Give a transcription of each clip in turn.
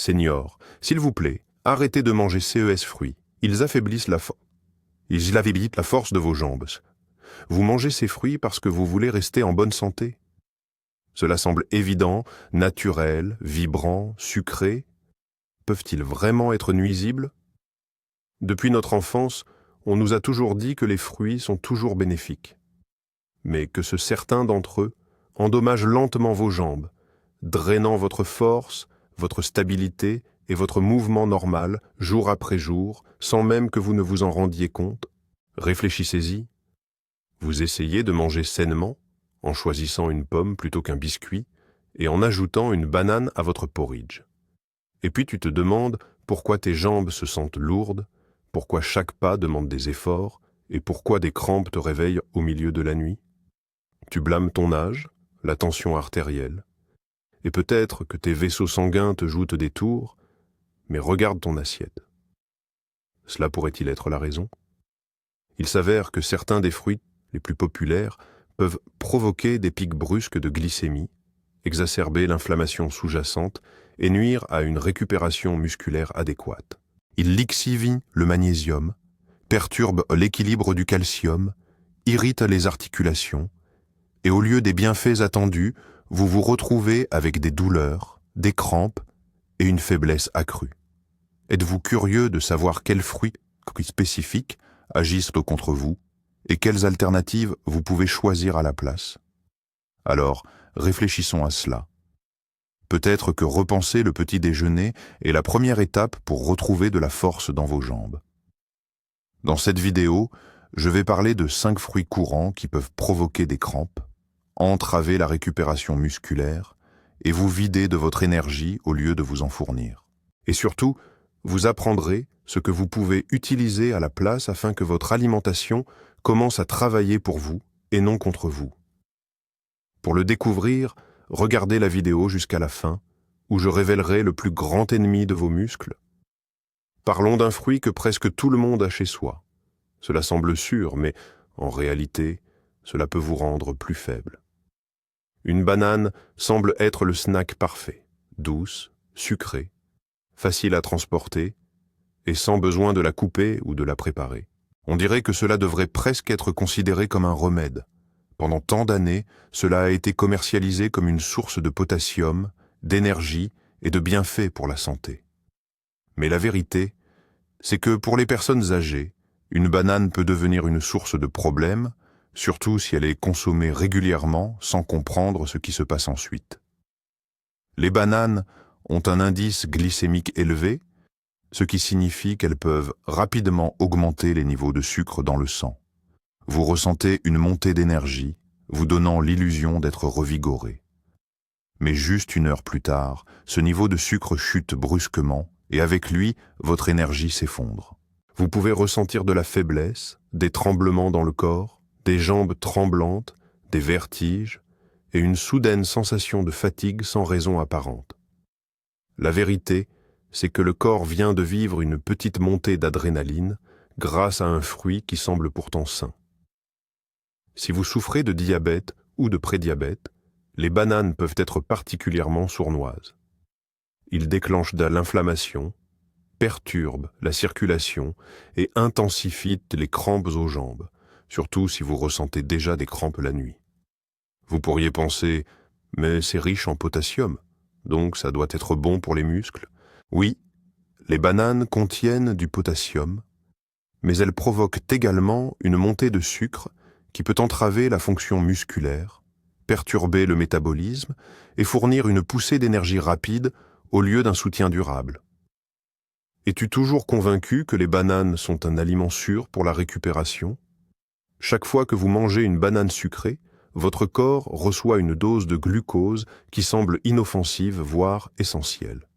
Seigneur, s'il vous plaît, arrêtez de manger ces fruits. Ils affaiblissent la force de vos jambes. Vous mangez ces fruits parce que vous voulez rester en bonne santé. Cela semble évident, naturel, vibrant, sucré. Peuvent-ils vraiment être nuisibles? Depuis notre enfance, on nous a toujours dit que les fruits sont toujours bénéfiques, mais que certains d'entre eux endommagent lentement vos jambes, drainant votre force, votre stabilité et votre mouvement normal, jour après jour, sans même que vous ne vous en rendiez compte. Réfléchissez-y. Vous essayez de manger sainement, en choisissant une pomme plutôt qu'un biscuit, et en ajoutant une banane à votre porridge. Et puis tu te demandes pourquoi tes jambes se sentent lourdes, pourquoi chaque pas demande des efforts, et pourquoi des crampes te réveillent au milieu de la nuit. Tu blâmes ton âge, la tension artérielle, et peut-être que tes vaisseaux sanguins te jouent des tours, mais regarde ton assiette. Cela pourrait-il être la raison? Il s'avère que certains des fruits les plus populaires peuvent provoquer des pics brusques de glycémie, exacerber l'inflammation sous-jacente et nuire à une récupération musculaire adéquate. Ils lixivient le magnésium, perturbent l'équilibre du calcium, irritent les articulations, et au lieu des bienfaits attendus, vous vous retrouvez avec des douleurs, des crampes et une faiblesse accrue. Êtes-vous curieux de savoir quels fruits spécifiques agissent contre vous et quelles alternatives vous pouvez choisir à la place? Alors, réfléchissons à cela. Peut-être que repenser le petit déjeuner est la première étape pour retrouver de la force dans vos jambes. Dans cette vidéo, je vais parler de 5 fruits courants qui peuvent provoquer des crampes, entraver la récupération musculaire et vous vider de votre énergie au lieu de vous en fournir. Et surtout, vous apprendrez ce que vous pouvez utiliser à la place afin que votre alimentation commence à travailler pour vous et non contre vous. Pour le découvrir, regardez la vidéo jusqu'à la fin, où je révélerai le plus grand ennemi de vos muscles. Parlons d'un fruit que presque tout le monde a chez soi. Cela semble sûr, mais en réalité, cela peut vous rendre plus faible. Une banane semble être le snack parfait, douce, sucrée, facile à transporter et sans besoin de la couper ou de la préparer. On dirait que cela devrait presque être considéré comme un remède. Pendant tant d'années, cela a été commercialisé comme une source de potassium, d'énergie et de bienfaits pour la santé. Mais la vérité, c'est que pour les personnes âgées, une banane peut devenir une source de problèmes, surtout si elle est consommée régulièrement sans comprendre ce qui se passe ensuite. Les bananes ont un indice glycémique élevé, ce qui signifie qu'elles peuvent rapidement augmenter les niveaux de sucre dans le sang. Vous ressentez une montée d'énergie, vous donnant l'illusion d'être revigoré. Mais juste 1 heure plus tard, ce niveau de sucre chute brusquement et avec lui, votre énergie s'effondre. Vous pouvez ressentir de la faiblesse, des tremblements dans le corps, des jambes tremblantes, des vertiges et une soudaine sensation de fatigue sans raison apparente. La vérité, c'est que le corps vient de vivre une petite montée d'adrénaline grâce à un fruit qui semble pourtant sain. Si vous souffrez de diabète ou de prédiabète, les bananes peuvent être particulièrement sournoises. Ils déclenchent de l'inflammation, perturbent la circulation et intensifient les crampes aux jambes, surtout si vous ressentez déjà des crampes la nuit. Vous pourriez penser, mais c'est riche en potassium, donc ça doit être bon pour les muscles. Oui, les bananes contiennent du potassium, mais elles provoquent également une montée de sucre qui peut entraver la fonction musculaire, perturber le métabolisme et fournir une poussée d'énergie rapide au lieu d'un soutien durable. Es-tu toujours convaincu que les bananes sont un aliment sûr pour la récupération? Chaque fois que vous mangez une banane sucrée, votre corps reçoit une dose de glucose qui semble inoffensive, voire essentielle.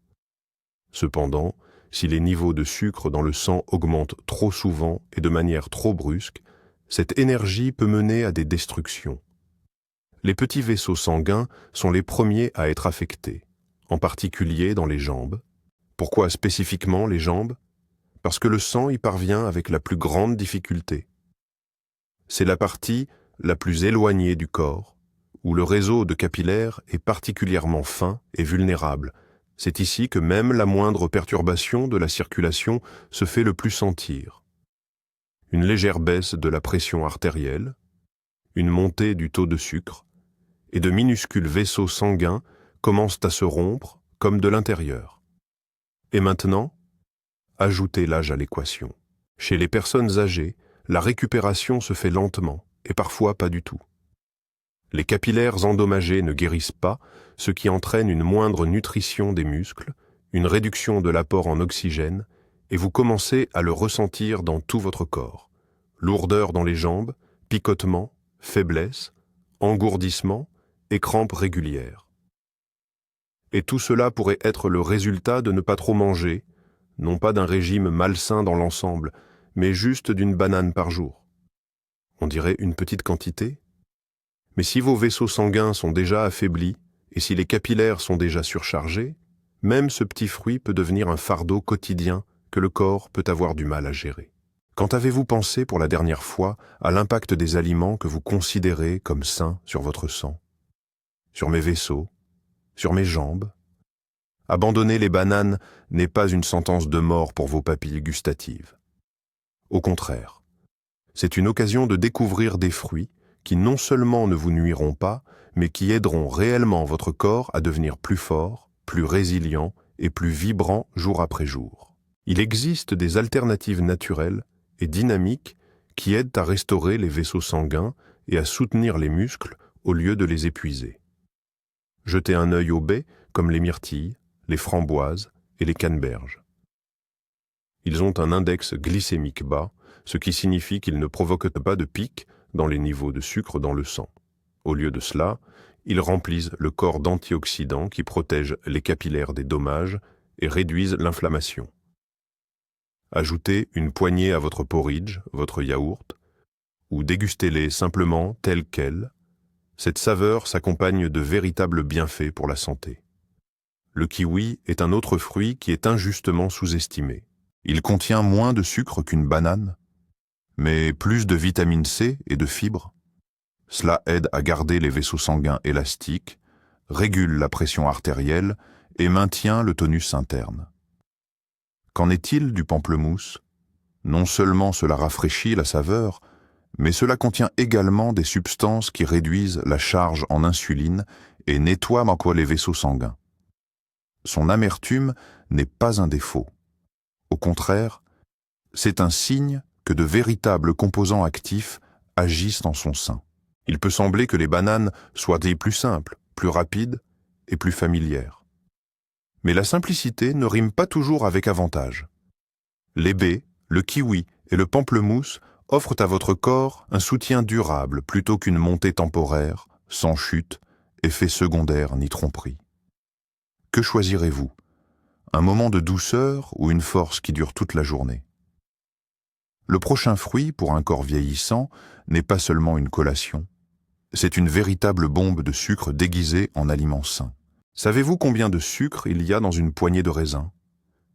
Cependant, si les niveaux de sucre dans le sang augmentent trop souvent et de manière trop brusque, cette énergie peut mener à des destructions. Les petits vaisseaux sanguins sont les premiers à être affectés, en particulier dans les jambes. Pourquoi spécifiquement les jambes? Parce que le sang y parvient avec la plus grande difficulté. C'est la partie la plus éloignée du corps, où le réseau de capillaires est particulièrement fin et vulnérable, C'est ici que même la moindre perturbation de la circulation se fait le plus sentir. Une légère baisse de la pression artérielle, une montée du taux de sucre, et de minuscules vaisseaux sanguins commencent à se rompre comme de l'intérieur. Et maintenant, ajoutez l'âge à l'équation. Chez les personnes âgées, la récupération se fait lentement et parfois pas du tout. Les capillaires endommagés ne guérissent pas, ce qui entraîne une moindre nutrition des muscles, une réduction de l'apport en oxygène, et vous commencez à le ressentir dans tout votre corps. Lourdeur dans les jambes, picotement, faiblesse, engourdissement et crampes régulières. Et tout cela pourrait être le résultat de ne pas trop manger, non pas d'un régime malsain dans l'ensemble, mais juste d'une banane par jour. On dirait une petite quantité. Mais si vos vaisseaux sanguins sont déjà affaiblis, et si les capillaires sont déjà surchargés, même ce petit fruit peut devenir un fardeau quotidien que le corps peut avoir du mal à gérer. Quand avez-vous pensé pour la dernière fois à l'impact des aliments que vous considérez comme sains sur votre sang, sur mes vaisseaux, sur mes jambes? Abandonner les bananes n'est pas une sentence de mort pour vos papilles gustatives. Au contraire, c'est une occasion de découvrir des fruits qui non seulement ne vous nuiront pas, mais qui aideront réellement votre corps à devenir plus fort, plus résilient et plus vibrant jour après jour. Il existe des alternatives naturelles et dynamiques qui aident à restaurer les vaisseaux sanguins et à soutenir les muscles au lieu de les épuiser. Jetez un œil aux baies comme les myrtilles, les framboises et les canneberges. Ils ont un index glycémique bas, ce qui signifie qu'ils ne provoquent pas de pic dans les niveaux de sucre dans le sang. Au lieu de cela, ils remplissent le corps d'antioxydants qui protègent les capillaires des dommages et réduisent l'inflammation. Ajoutez une poignée à votre porridge, votre yaourt, ou dégustez-les simplement tels quels. Cette saveur s'accompagne de véritables bienfaits pour la santé. Le kiwi est un autre fruit qui est injustement sous-estimé. Il contient moins de sucre qu'une banane, mais plus de vitamine C et de fibres. Cela aide à garder les vaisseaux sanguins élastiques, régule la pression artérielle et maintient le tonus interne. Qu'en est-il du pamplemousse? Non seulement cela rafraîchit la saveur, mais cela contient également des substances qui réduisent la charge en insuline et nettoient les vaisseaux sanguins. Son amertume n'est pas un défaut. Au contraire, c'est un signe que de véritables composants actifs agissent en son sein. Il peut sembler que les bananes soient des plus simples, plus rapides et plus familières. Mais la simplicité ne rime pas toujours avec avantage. Les baies, le kiwi et le pamplemousse offrent à votre corps un soutien durable plutôt qu'une montée temporaire, sans chute, effet secondaire ni tromperie. Que choisirez-vous? Un moment de douceur ou une force qui dure toute la journée? Le prochain fruit, pour un corps vieillissant, n'est pas seulement une collation. C'est une véritable bombe de sucre déguisée en aliment sain. Savez-vous combien de sucre il y a dans une poignée de raisins?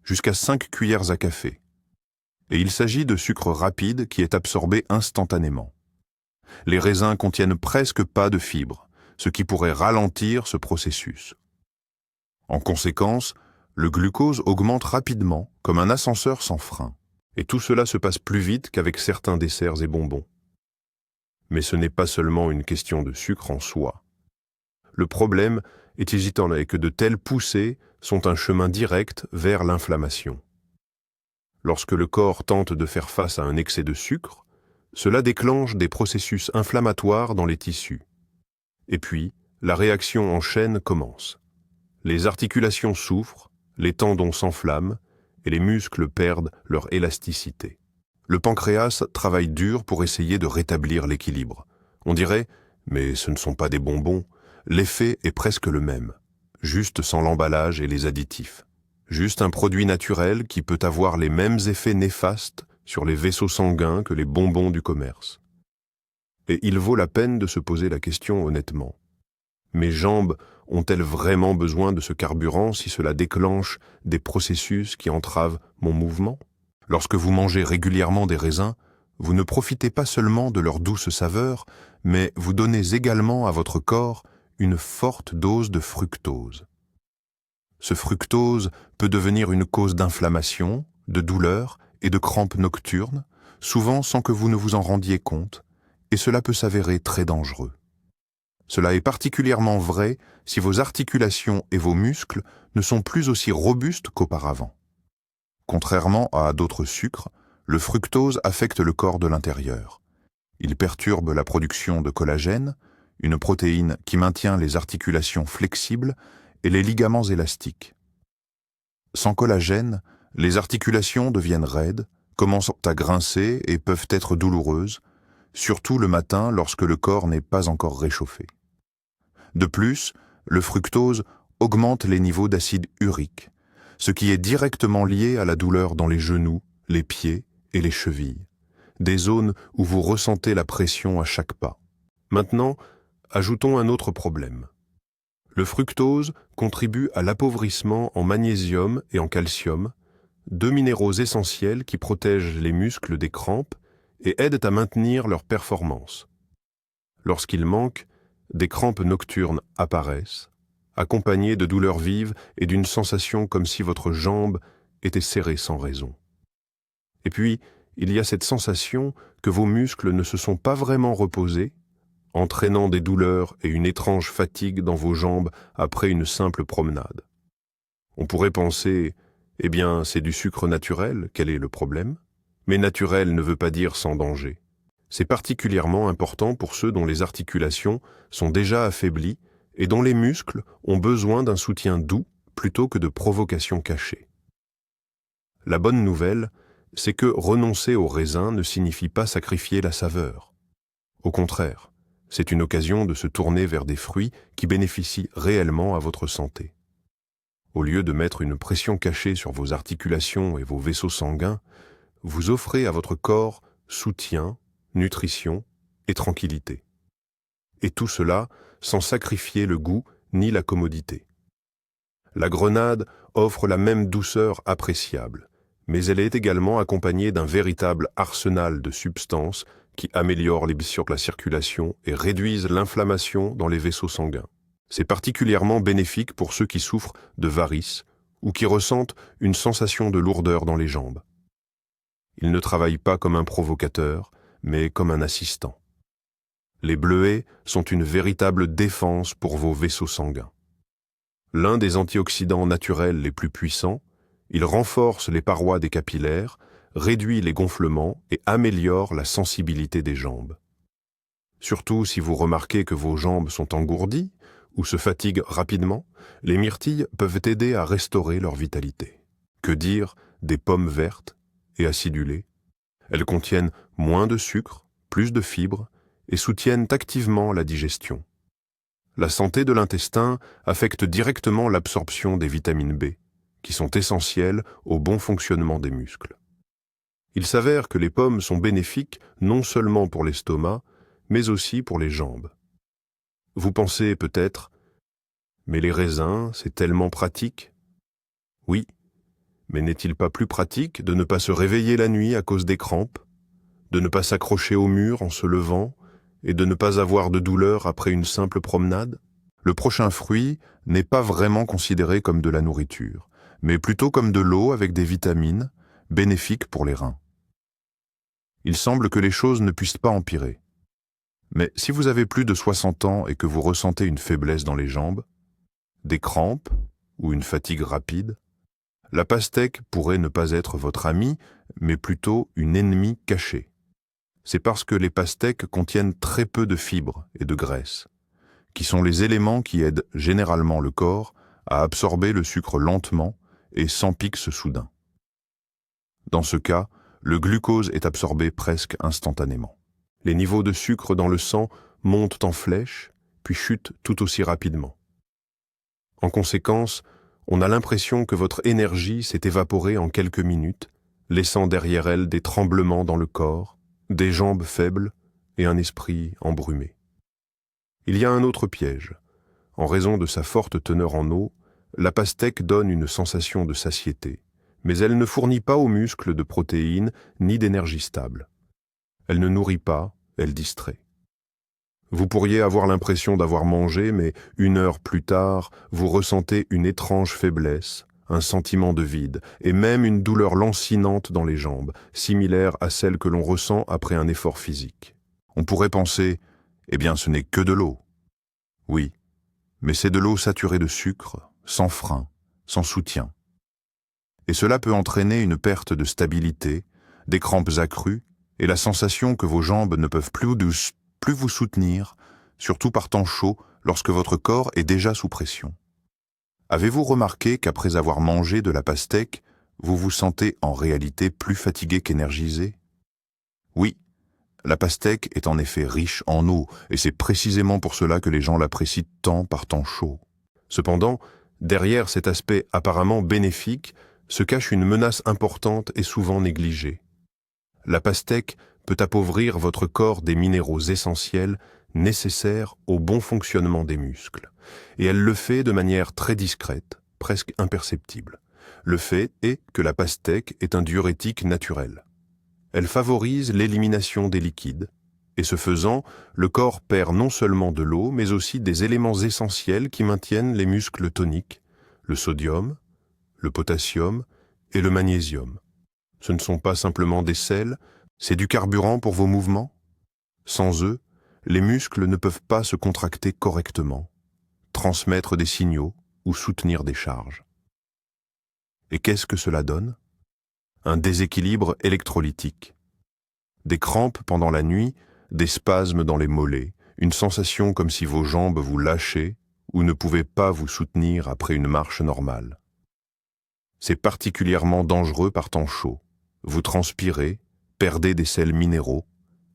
Jusqu'à 5 cuillères à café. Et il s'agit de sucre rapide qui est absorbé instantanément. Les raisins contiennent presque pas de fibres, ce qui pourrait ralentir ce processus. En conséquence, le glucose augmente rapidement comme un ascenseur sans frein. Et tout cela se passe plus vite qu'avec certains desserts et bonbons. Mais ce n'est pas seulement une question de sucre en soi. Le problème est que de telles poussées sont un chemin direct vers l'inflammation. Lorsque le corps tente de faire face à un excès de sucre, cela déclenche des processus inflammatoires dans les tissus. Et puis, la réaction en chaîne commence. Les articulations souffrent, les tendons s'enflamment, et les muscles perdent leur élasticité. Le pancréas travaille dur pour essayer de rétablir l'équilibre. On dirait, mais ce ne sont pas des bonbons, l'effet est presque le même, juste sans l'emballage et les additifs. Juste un produit naturel qui peut avoir les mêmes effets néfastes sur les vaisseaux sanguins que les bonbons du commerce. Et il vaut la peine de se poser la question honnêtement. Mes jambes ont-elles vraiment besoin de ce carburant si cela déclenche des processus qui entravent mon mouvement? Lorsque vous mangez régulièrement des raisins, vous ne profitez pas seulement de leur douce saveur, mais vous donnez également à votre corps une forte dose de fructose. Ce fructose peut devenir une cause d'inflammation, de douleur et de crampes nocturnes, souvent sans que vous ne vous en rendiez compte, et cela peut s'avérer très dangereux. Cela est particulièrement vrai si vos articulations et vos muscles ne sont plus aussi robustes qu'auparavant. Contrairement à d'autres sucres, le fructose affecte le corps de l'intérieur. Il perturbe la production de collagène, une protéine qui maintient les articulations flexibles et les ligaments élastiques. Sans collagène, les articulations deviennent raides, commencent à grincer et peuvent être douloureuses, surtout le matin lorsque le corps n'est pas encore réchauffé. De plus, le fructose augmente les niveaux d'acide urique, ce qui est directement lié à la douleur dans les genoux, les pieds et les chevilles, des zones où vous ressentez la pression à chaque pas. Maintenant, ajoutons un autre problème. Le fructose contribue à l'appauvrissement en magnésium et en calcium, deux minéraux essentiels qui protègent les muscles des crampes et aident à maintenir leur performance. Lorsqu'il manque, des crampes nocturnes apparaissent, accompagnées de douleurs vives et d'une sensation comme si votre jambe était serrée sans raison. Et puis, il y a cette sensation que vos muscles ne se sont pas vraiment reposés, entraînant des douleurs et une étrange fatigue dans vos jambes après une simple promenade. On pourrait penser, eh bien, c'est du sucre naturel, quel est le problème? Mais naturel ne veut pas dire sans danger. C'est particulièrement important pour ceux dont les articulations sont déjà affaiblies et dont les muscles ont besoin d'un soutien doux plutôt que de provocations cachées. La bonne nouvelle, c'est que renoncer au raisin ne signifie pas sacrifier la saveur. Au contraire, c'est une occasion de se tourner vers des fruits qui bénéficient réellement à votre santé. Au lieu de mettre une pression cachée sur vos articulations et vos vaisseaux sanguins, vous offrez à votre corps soutien, nutrition et tranquillité. Et tout cela sans sacrifier le goût ni la commodité. La grenade offre la même douceur appréciable, mais elle est également accompagnée d'un véritable arsenal de substances qui améliorent la circulation et réduisent l'inflammation dans les vaisseaux sanguins. C'est particulièrement bénéfique pour ceux qui souffrent de varices ou qui ressentent une sensation de lourdeur dans les jambes. Il ne travaille pas comme un provocateur, mais comme un assistant. Les bleuets sont une véritable défense pour vos vaisseaux sanguins. L'un des antioxydants naturels les plus puissants, il renforce les parois des capillaires, réduit les gonflements et améliore la sensibilité des jambes. Surtout si vous remarquez que vos jambes sont engourdies ou se fatiguent rapidement, les myrtilles peuvent aider à restaurer leur vitalité. Que dire des pommes vertes et acidulées? Elles contiennent moins de sucre, plus de fibres et soutiennent activement la digestion. La santé de l'intestin affecte directement l'absorption des vitamines B, qui sont essentielles au bon fonctionnement des muscles. Il s'avère que les pommes sont bénéfiques non seulement pour l'estomac, mais aussi pour les jambes. Vous pensez peut-être, mais les raisins, c'est tellement pratique. Oui, mais n'est-il pas plus pratique de ne pas se réveiller la nuit à cause des crampes, de ne pas s'accrocher au mur en se levant et de ne pas avoir de douleur après une simple promenade? Le prochain fruit n'est pas vraiment considéré comme de la nourriture, mais plutôt comme de l'eau avec des vitamines, bénéfiques pour les reins. Il semble que les choses ne puissent pas empirer. Mais si vous avez plus de 60 ans et que vous ressentez une faiblesse dans les jambes, des crampes ou une fatigue rapide, la pastèque pourrait ne pas être votre amie, mais plutôt une ennemie cachée. C'est parce que les pastèques contiennent très peu de fibres et de graisse, qui sont les éléments qui aident généralement le corps à absorber le sucre lentement et sans pic soudain. Dans ce cas, le glucose est absorbé presque instantanément. Les niveaux de sucre dans le sang montent en flèche, puis chutent tout aussi rapidement. En conséquence, on a l'impression que votre énergie s'est évaporée en quelques minutes, laissant derrière elle des tremblements dans le corps, des jambes faibles et un esprit embrumé. Il y a un autre piège. En raison de sa forte teneur en eau, la pastèque donne une sensation de satiété, mais elle ne fournit pas aux muscles de protéines ni d'énergie stable. Elle ne nourrit pas, elle distrait. Vous pourriez avoir l'impression d'avoir mangé, mais 1 heure plus tard, vous ressentez une étrange faiblesse, un sentiment de vide, et même une douleur lancinante dans les jambes, similaire à celle que l'on ressent après un effort physique. On pourrait penser, eh bien ce n'est que de l'eau. Oui, mais c'est de l'eau saturée de sucre, sans frein, sans soutien. Et cela peut entraîner une perte de stabilité, des crampes accrues, et la sensation que vos jambes ne peuvent plus vous soutenir, surtout par temps chaud, lorsque votre corps est déjà sous pression. Avez-vous remarqué qu'après avoir mangé de la pastèque, vous vous sentez en réalité plus fatigué qu'énergisé? Oui, la pastèque est en effet riche en eau, et c'est précisément pour cela que les gens l'apprécient tant par temps chaud. Cependant, derrière cet aspect apparemment bénéfique, se cache une menace importante et souvent négligée. La pastèque peut appauvrir votre corps des minéraux essentiels nécessaires au bon fonctionnement des muscles, et elle le fait de manière très discrète, presque imperceptible. Le fait est que la pastèque est un diurétique naturel. Elle favorise l'élimination des liquides, et ce faisant, le corps perd non seulement de l'eau, mais aussi des éléments essentiels qui maintiennent les muscles toniques, le sodium, le potassium et le magnésium. Ce ne sont pas simplement des sels, c'est du carburant pour vos mouvements. Sans eux, les muscles ne peuvent pas se contracter correctement, transmettre des signaux ou soutenir des charges. Et qu'est-ce que cela donne? Un déséquilibre électrolytique. Des crampes pendant la nuit, des spasmes dans les mollets, une sensation comme si vos jambes vous lâchaient ou ne pouvaient pas vous soutenir après une marche normale. C'est particulièrement dangereux par temps chaud. Vous transpirez, perdez des sels minéraux,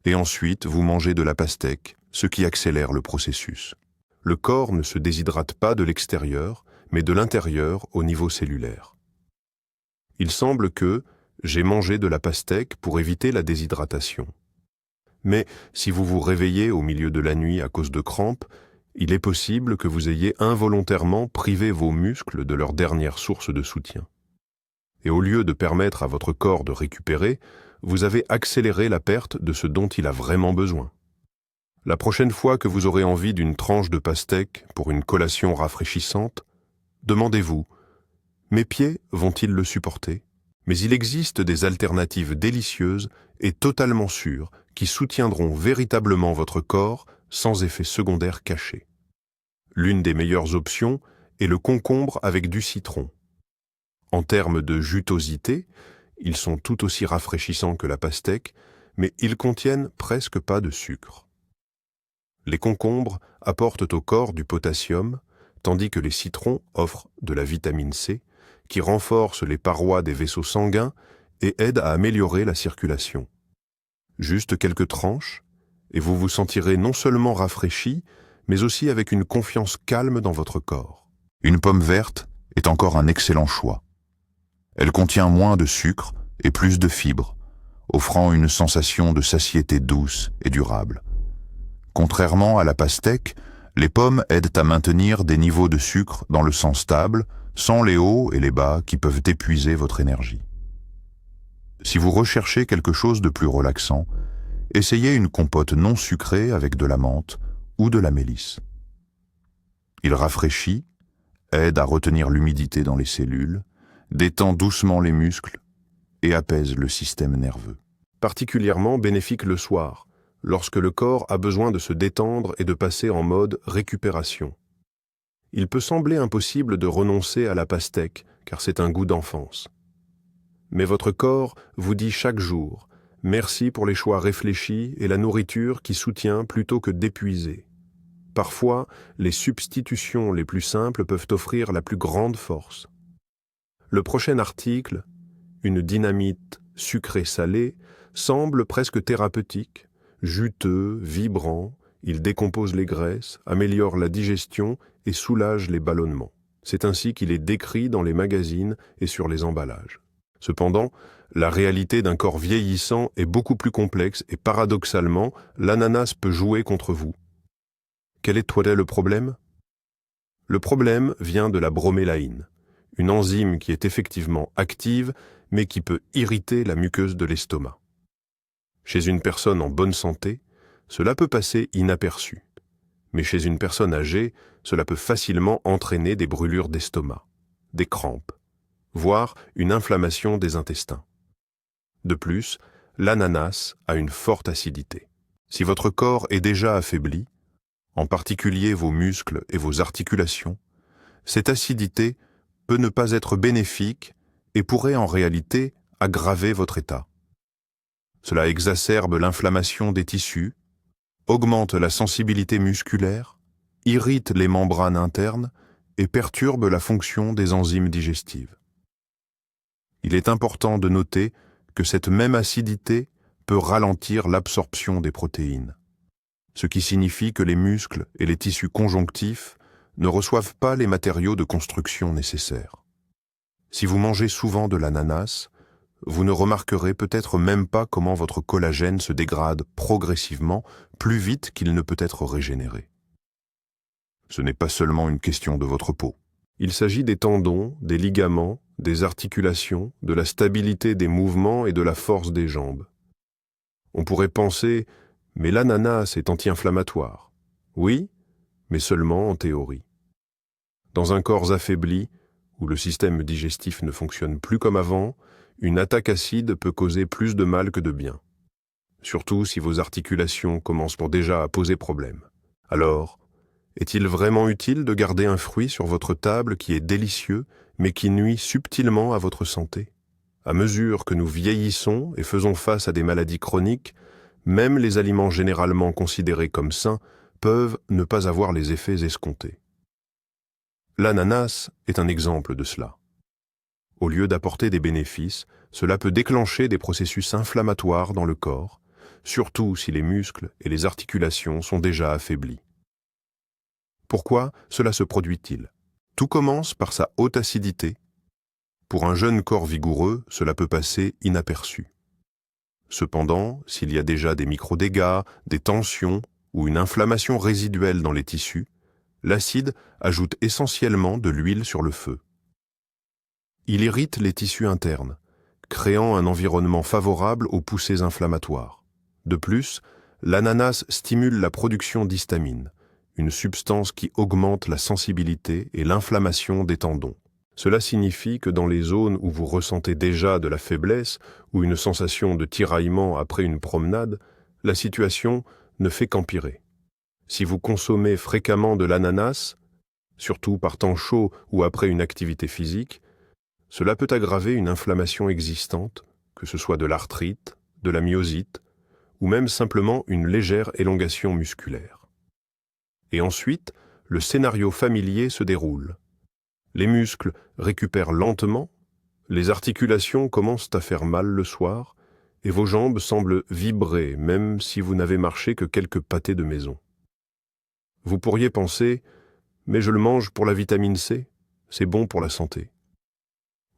et ensuite vous mangez de la pastèque, ce qui accélère le processus. Le corps ne se déshydrate pas de l'extérieur, mais de l'intérieur au niveau cellulaire. Il semble que j'ai mangé de la pastèque pour éviter la déshydratation. Mais si vous vous réveillez au milieu de la nuit à cause de crampes, il est possible que vous ayez involontairement privé vos muscles de leur dernière source de soutien. Et au lieu de permettre à votre corps de récupérer, vous avez accéléré la perte de ce dont il a vraiment besoin. La prochaine fois que vous aurez envie d'une tranche de pastèque pour une collation rafraîchissante, demandez-vous, mes pieds vont-ils le supporter? Mais il existe des alternatives délicieuses et totalement sûres qui soutiendront véritablement votre corps sans effet secondaire caché. L'une des meilleures options est le concombre avec du citron. En termes de jutosité, ils sont tout aussi rafraîchissants que la pastèque, mais ils contiennent presque pas de sucre. Les concombres apportent au corps du potassium, tandis que les citrons offrent de la vitamine C, qui renforce les parois des vaisseaux sanguins et aide à améliorer la circulation. Juste quelques tranches, et vous vous sentirez non seulement rafraîchi, mais aussi avec une confiance calme dans votre corps. Une pomme verte est encore un excellent choix. Elle contient moins de sucre et plus de fibres, offrant une sensation de satiété douce et durable. Contrairement à la pastèque, les pommes aident à maintenir des niveaux de sucre dans le sang stable, sans les hauts et les bas qui peuvent épuiser votre énergie. Si vous recherchez quelque chose de plus relaxant, essayez une compote non sucrée avec de la menthe ou de la mélisse. Il rafraîchit, aide à retenir l'humidité dans les cellules, détend doucement les muscles et apaise le système nerveux. Particulièrement bénéfique le soir, lorsque le corps a besoin de se détendre et de passer en mode récupération. Il peut sembler impossible de renoncer à la pastèque, car c'est un goût d'enfance. Mais votre corps vous dit chaque jour « Merci pour les choix réfléchis et la nourriture qui soutient plutôt que d'épuiser ». Parfois, les substitutions les plus simples peuvent offrir la plus grande force. Le prochain article, une dynamite sucrée-salée, semble presque thérapeutique, juteux, vibrant, il décompose les graisses, améliore la digestion et soulage les ballonnements. C'est ainsi qu'il est décrit dans les magazines et sur les emballages. Cependant, la réalité d'un corps vieillissant est beaucoup plus complexe et paradoxalement, l'ananas peut jouer contre vous. Quel est le problème? Le problème vient de la bromélaïne, une enzyme qui est effectivement active, mais qui peut irriter la muqueuse de l'estomac. Chez une personne en bonne santé, cela peut passer inaperçu. Mais chez une personne âgée, cela peut facilement entraîner des brûlures d'estomac, des crampes, voire une inflammation des intestins. De plus, l'ananas a une forte acidité. Si votre corps est déjà affaibli, en particulier vos muscles et vos articulations, cette acidité peut ne pas être bénéfique et pourrait en réalité aggraver votre état. Cela exacerbe l'inflammation des tissus, augmente la sensibilité musculaire, irrite les membranes internes et perturbe la fonction des enzymes digestives. Il est important de noter que cette même acidité peut ralentir l'absorption des protéines, ce qui signifie que les muscles et les tissus conjonctifs ne reçoivent pas les matériaux de construction nécessaires. Si vous mangez souvent de l'ananas, vous ne remarquerez peut-être même pas comment votre collagène se dégrade progressivement plus vite qu'il ne peut être régénéré. Ce n'est pas seulement une question de votre peau. Il s'agit des tendons, des ligaments, des articulations, de la stabilité des mouvements et de la force des jambes. On pourrait penser, mais l'ananas est anti-inflammatoire. Oui, mais seulement en théorie. Dans un corps affaibli, où le système digestif ne fonctionne plus comme avant, une attaque acide peut causer plus de mal que de bien. Surtout si vos articulations commencent déjà à poser problème. Alors, est-il vraiment utile de garder un fruit sur votre table qui est délicieux, mais qui nuit subtilement à votre santé? À mesure que nous vieillissons et faisons face à des maladies chroniques, même les aliments généralement considérés comme sains peuvent ne pas avoir les effets escomptés. L'ananas est un exemple de cela. Au lieu d'apporter des bénéfices, cela peut déclencher des processus inflammatoires dans le corps, surtout si les muscles et les articulations sont déjà affaiblis. Pourquoi cela se produit-il? Tout commence par sa haute acidité. Pour un jeune corps vigoureux, cela peut passer inaperçu. Cependant, s'il y a déjà des micro-dégâts, des tensions ou une inflammation résiduelle dans les tissus, l'acide ajoute essentiellement de l'huile sur le feu. Il irrite les tissus internes, créant un environnement favorable aux poussées inflammatoires. De plus, l'ananas stimule la production d'histamine, une substance qui augmente la sensibilité et l'inflammation des tendons. Cela signifie que dans les zones où vous ressentez déjà de la faiblesse ou une sensation de tiraillement après une promenade, la situation ne fait qu'empirer. Si vous consommez fréquemment de l'ananas, surtout par temps chaud ou après une activité physique, cela peut aggraver une inflammation existante, que ce soit de l'arthrite, de la myosite, ou même simplement une légère élongation musculaire. Et ensuite, le scénario familier se déroule. Les muscles récupèrent lentement, les articulations commencent à faire mal le soir, et vos jambes semblent vibrer même si vous n'avez marché que quelques pâtés de maison. Vous pourriez penser, mais je le mange pour la vitamine C, c'est bon pour la santé.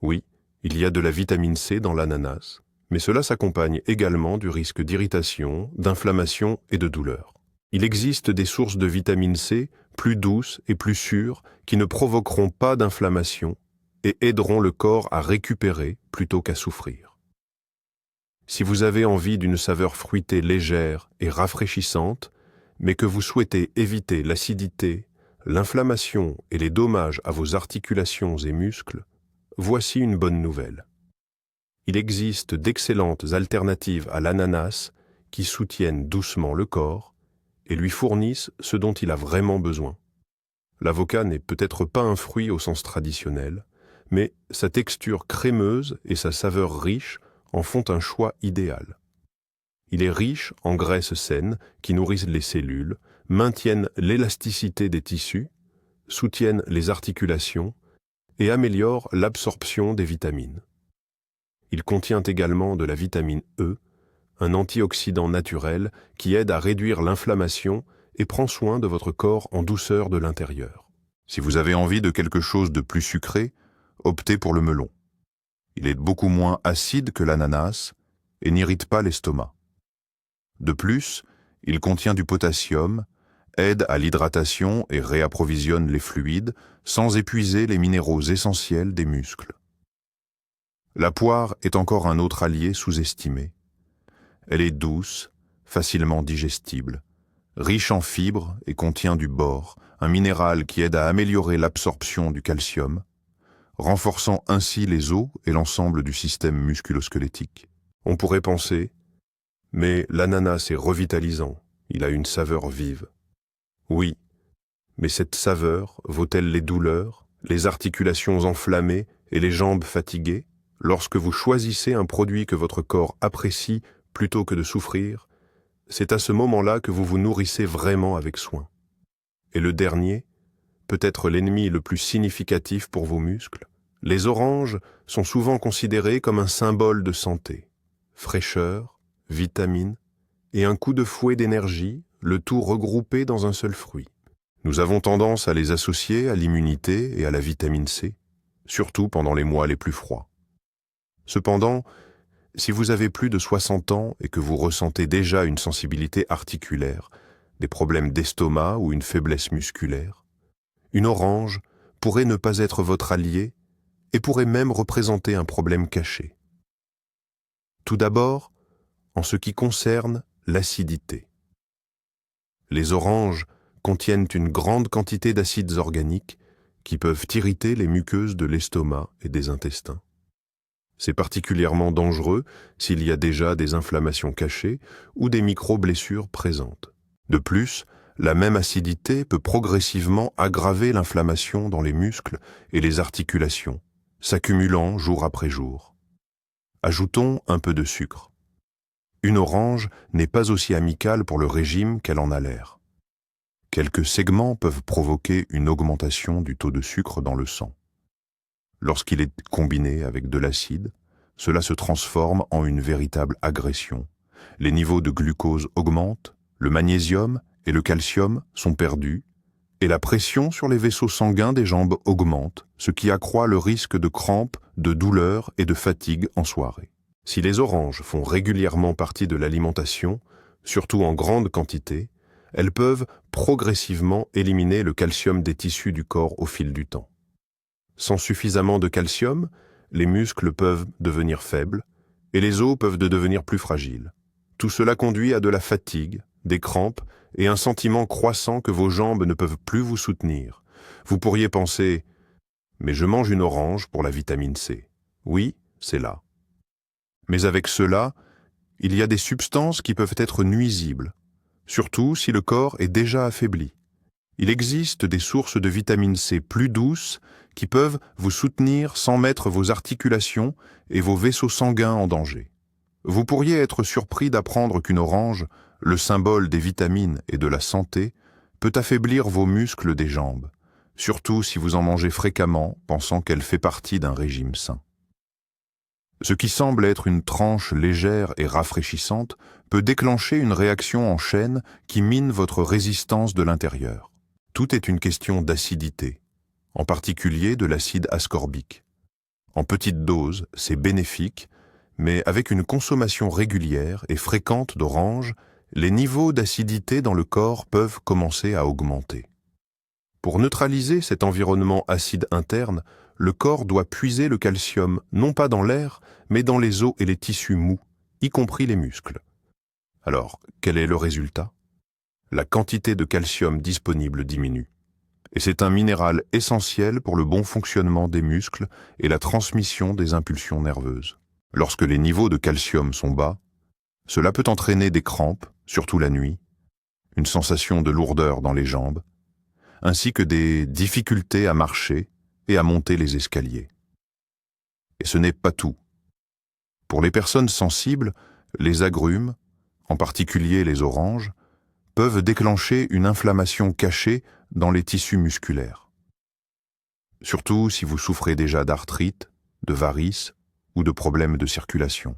Oui, il y a de la vitamine C dans l'ananas, mais cela s'accompagne également du risque d'irritation, d'inflammation et de douleur. Il existe des sources de vitamine C plus douces et plus sûres qui ne provoqueront pas d'inflammation et aideront le corps à récupérer plutôt qu'à souffrir. Si vous avez envie d'une saveur fruitée légère et rafraîchissante, mais que vous souhaitez éviter l'acidité, l'inflammation et les dommages à vos articulations et muscles, voici une bonne nouvelle. Il existe d'excellentes alternatives à l'ananas qui soutiennent doucement le corps et lui fournissent ce dont il a vraiment besoin. L'avocat n'est peut-être pas un fruit au sens traditionnel, mais sa texture crémeuse et sa saveur riche en font un choix idéal. Il est riche en graisses saines qui nourrissent les cellules, maintiennent l'élasticité des tissus, soutiennent les articulations et améliorent l'absorption des vitamines. Il contient également de la vitamine E, un antioxydant naturel qui aide à réduire l'inflammation et prend soin de votre corps en douceur de l'intérieur. Si vous avez envie de quelque chose de plus sucré, optez pour le melon. Il est beaucoup moins acide que l'ananas et n'irrite pas l'estomac. De plus, il contient du potassium, aide à l'hydratation et réapprovisionne les fluides sans épuiser les minéraux essentiels des muscles. La poire est encore un autre allié sous-estimé. Elle est douce, facilement digestible, riche en fibres et contient du bore, un minéral qui aide à améliorer l'absorption du calcium, renforçant ainsi les os et l'ensemble du système musculo-squelettique. On pourrait penser, mais l'ananas est revitalisant, il a une saveur vive. Oui, mais cette saveur vaut-elle les douleurs, les articulations enflammées et les jambes fatiguées? Lorsque vous choisissez un produit que votre corps apprécie plutôt que de souffrir, c'est à ce moment-là que vous vous nourrissez vraiment avec soin. Et le dernier, peut-être l'ennemi le plus significatif pour vos muscles, les oranges sont souvent considérées comme un symbole de santé. Fraîcheur, vitamines et un coup de fouet d'énergie, le tout regroupé dans un seul fruit. Nous avons tendance à les associer à l'immunité et à la vitamine C, surtout pendant les mois les plus froids. Cependant, si vous avez plus de 60 ans et que vous ressentez déjà une sensibilité articulaire, des problèmes d'estomac ou une faiblesse musculaire, une orange pourrait ne pas être votre allié et pourrait même représenter un problème caché. Tout d'abord, en ce qui concerne l'acidité. Les oranges contiennent une grande quantité d'acides organiques qui peuvent irriter les muqueuses de l'estomac et des intestins. C'est particulièrement dangereux s'il y a déjà des inflammations cachées ou des micro-blessures présentes. De plus, la même acidité peut progressivement aggraver l'inflammation dans les muscles et les articulations, s'accumulant jour après jour. Ajoutons un peu de sucre. Une orange n'est pas aussi amicale pour le régime qu'elle en a l'air. Quelques segments peuvent provoquer une augmentation du taux de sucre dans le sang. Lorsqu'il est combiné avec de l'acide, cela se transforme en une véritable agression. Les niveaux de glucose augmentent, le magnésium et le calcium sont perdus, et la pression sur les vaisseaux sanguins des jambes augmente, ce qui accroît le risque de crampes, de douleurs et de fatigue en soirée. Si les oranges font régulièrement partie de l'alimentation, surtout en grande quantité, elles peuvent progressivement éliminer le calcium des tissus du corps au fil du temps. Sans suffisamment de calcium, les muscles peuvent devenir faibles et les os peuvent devenir plus fragiles. Tout cela conduit à de la fatigue, des crampes et un sentiment croissant que vos jambes ne peuvent plus vous soutenir. Vous pourriez penser « mais je mange une orange pour la vitamine C ». Oui, c'est là. Mais avec cela, il y a des substances qui peuvent être nuisibles, surtout si le corps est déjà affaibli. Il existe des sources de vitamine C plus douces qui peuvent vous soutenir sans mettre vos articulations et vos vaisseaux sanguins en danger. Vous pourriez être surpris d'apprendre qu'une orange, le symbole des vitamines et de la santé, peut affaiblir vos muscles des jambes, surtout si vous en mangez fréquemment, pensant qu'elle fait partie d'un régime sain. Ce qui semble être une tranche légère et rafraîchissante peut déclencher une réaction en chaîne qui mine votre résistance de l'intérieur. Tout est une question d'acidité, en particulier de l'acide ascorbique. En petite dose, c'est bénéfique, mais avec une consommation régulière et fréquente d'oranges, les niveaux d'acidité dans le corps peuvent commencer à augmenter. Pour neutraliser cet environnement acide interne, le corps doit puiser le calcium non pas dans l'air, mais dans les os et les tissus mous, y compris les muscles. Alors, quel est le résultat? La quantité de calcium disponible diminue. Et c'est un minéral essentiel pour le bon fonctionnement des muscles et la transmission des impulsions nerveuses. Lorsque les niveaux de calcium sont bas, cela peut entraîner des crampes, surtout la nuit, une sensation de lourdeur dans les jambes, ainsi que des difficultés à marcher et à monter les escaliers. Et ce n'est pas tout. Pour les personnes sensibles, les agrumes, en particulier les oranges, peuvent déclencher une inflammation cachée dans les tissus musculaires. Surtout si vous souffrez déjà d'arthrite, de varices ou de problèmes de circulation.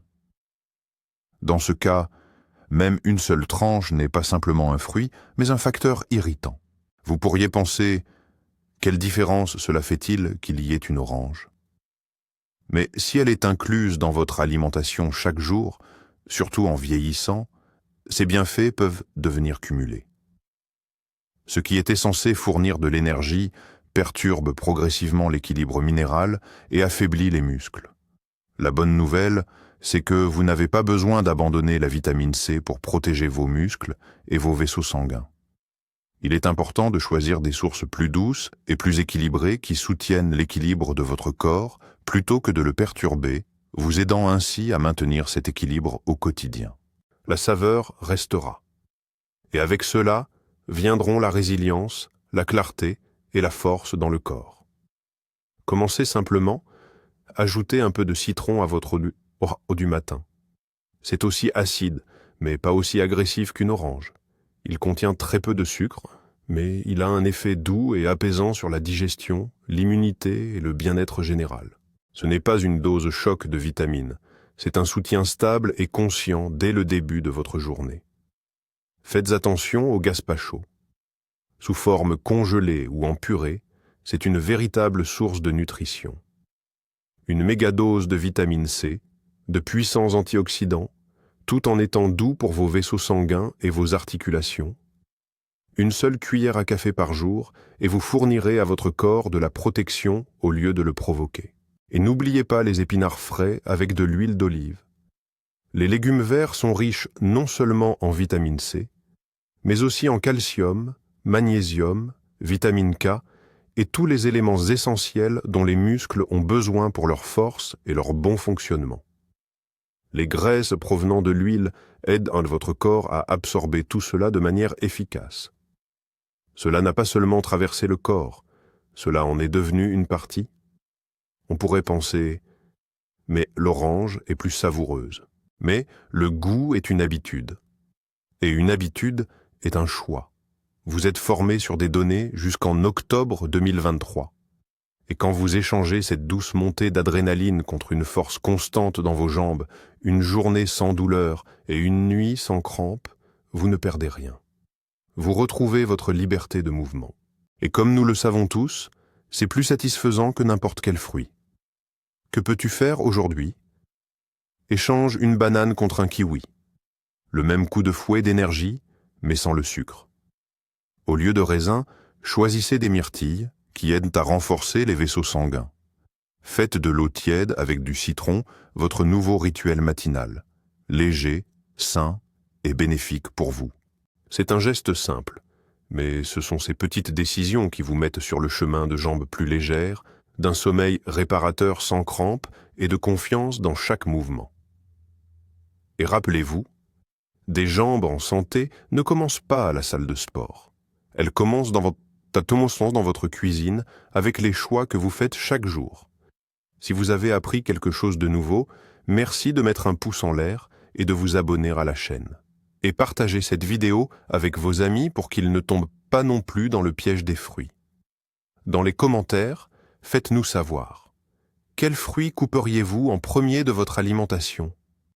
Dans ce cas, même une seule tranche n'est pas simplement un fruit, mais un facteur irritant. Vous pourriez penser, quelle différence cela fait-il qu'il y ait une orange? Mais si elle est incluse dans votre alimentation chaque jour, surtout en vieillissant, ces bienfaits peuvent devenir cumulés. Ce qui était censé fournir de l'énergie perturbe progressivement l'équilibre minéral et affaiblit les muscles. La bonne nouvelle, c'est que vous n'avez pas besoin d'abandonner la vitamine C pour protéger vos muscles et vos vaisseaux sanguins. Il est important de choisir des sources plus douces et plus équilibrées qui soutiennent l'équilibre de votre corps plutôt que de le perturber, vous aidant ainsi à maintenir cet équilibre au quotidien. La saveur restera. Et avec cela, viendront la résilience, la clarté et la force dans le corps. Commencez simplement, ajoutez un peu de citron à votre eau du matin. C'est aussi acide, mais pas aussi agressif qu'une orange. Il contient très peu de sucre, mais il a un effet doux et apaisant sur la digestion, l'immunité et le bien-être général. Ce n'est pas une dose choc de vitamines, c'est un soutien stable et conscient dès le début de votre journée. Faites attention au gazpacho. Sous forme congelée ou en purée, c'est une véritable source de nutrition. Une mégadose de vitamine C, de puissants antioxydants, tout en étant doux pour vos vaisseaux sanguins et vos articulations. Une seule cuillère à café par jour et vous fournirez à votre corps de la protection au lieu de le provoquer. Et n'oubliez pas les épinards frais avec de l'huile d'olive. Les légumes verts sont riches non seulement en vitamine C, mais aussi en calcium, magnésium, vitamine K et tous les éléments essentiels dont les muscles ont besoin pour leur force et leur bon fonctionnement. Les graisses provenant de l'huile aident votre corps à absorber tout cela de manière efficace. Cela n'a pas seulement traversé le corps, cela en est devenu une partie. On pourrait penser, mais l'orange est plus savoureuse. Mais le goût est une habitude. Et une habitude est un choix. Vous êtes formé sur des données jusqu'en octobre 2023. Et quand vous échangez cette douce montée d'adrénaline contre une force constante dans vos jambes, une journée sans douleur et une nuit sans crampes, vous ne perdez rien. Vous retrouvez votre liberté de mouvement. Et comme nous le savons tous, c'est plus satisfaisant que n'importe quel fruit. Que peux-tu faire aujourd'hui? Échange une banane contre un kiwi. Le même coup de fouet d'énergie, mais sans le sucre. Au lieu de raisin, choisissez des myrtilles qui aident à renforcer les vaisseaux sanguins. Faites de l'eau tiède avec du citron votre nouveau rituel matinal, léger, sain et bénéfique pour vous. C'est un geste simple, mais ce sont ces petites décisions qui vous mettent sur le chemin de jambes plus légères, d'un sommeil réparateur sans crampes et de confiance dans chaque mouvement. Et rappelez-vous, des jambes en santé ne commencent pas à la salle de sport. Elles commencent dans votre cuisine avec les choix que vous faites chaque jour. Si vous avez appris quelque chose de nouveau, merci de mettre un pouce en l'air et de vous abonner à la chaîne. Et partagez cette vidéo avec vos amis pour qu'ils ne tombent pas non plus dans le piège des fruits. Dans les commentaires, faites-nous savoir. Quels fruits couperiez-vous en premier de votre alimentation ?